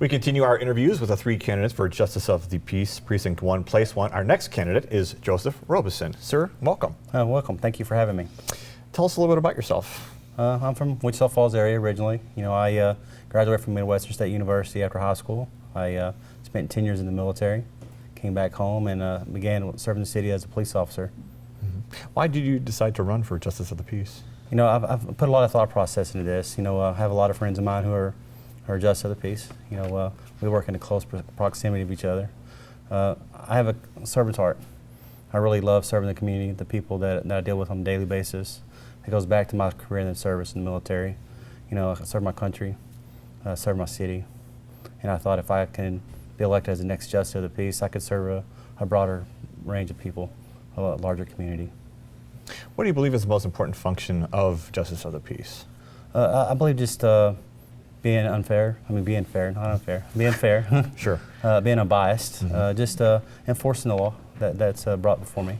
We continue our interviews with the three candidates for Justice of the Peace, Precinct 1, Place 1. Our next candidate is Joseph Roberson. Sir, welcome. Welcome. Thank you for having me. Tell us a little bit about yourself. I'm from Wichita Falls area originally. I graduated from Midwestern State University after high school. I spent 10 years in the military, came back home, and began serving the city as a police officer. Why did you decide to run for Justice of the Peace? I've put a lot of thought process into this. I have a lot of friends of mine who are Justice of the Peace. We work in a close proximity of each other. I have a servant's heart. I really love serving the community, the people that I deal with on a daily basis. It goes back to my career in the service in the military. I serve my country, serve my city, and I thought if I can be elected as the next Justice of the Peace, I could serve a broader range of people, a larger community. What do you believe is the most important function of Justice of the Peace? I believe just being unfair. Being fair, not unfair. Being fair. Sure. Being unbiased. Just enforcing the law that's brought before me.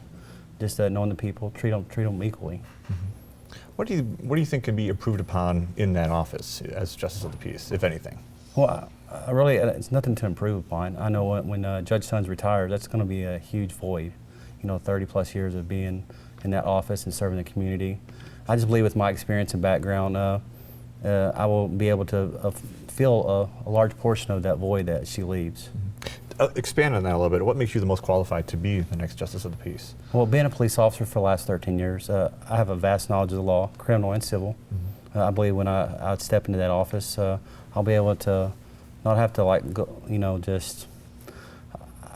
Just knowing the people, treat them equally. What do you think can be improved upon in that office as Justice of the Peace, if anything? Well, really, it's nothing to improve upon. I know when Judge Sons retires, that's going to be a huge void. 30 plus years of being in that office and serving the community. I just believe with my experience and background, I will be able to fill a large portion of that void that she leaves. Expand on that a little bit. What makes you the most qualified to be the next Justice of the Peace? Well, being a police officer for the last 13 years, I have a vast knowledge of the law, criminal and civil. I believe when I step into that office, I'll be able to not have to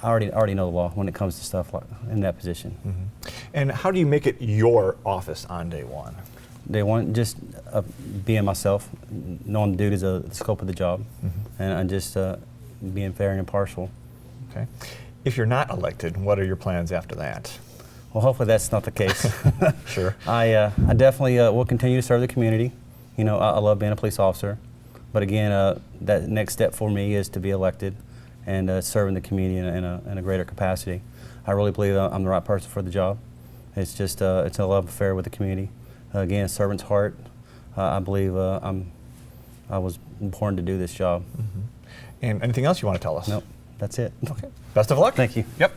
I already know the law when it comes to stuff like in that position. And how do you make it your office on day one? Day one, just being myself, knowing the duties of the scope of the job, and just being fair and impartial. Okay. If you're not elected, what are your plans after that? Well, hopefully that's not the case. Sure. I definitely will continue to serve the community. I love being a police officer, but again, that next step for me is to be elected and serving the community in a greater capacity. I really believe I'm the right person for the job. It's just it's a love affair with the community. Again, servant's heart. I believe I was born to do this job. And anything else you want to tell us? Nope, that's it. Okay. Best of luck. Thank you. Yep.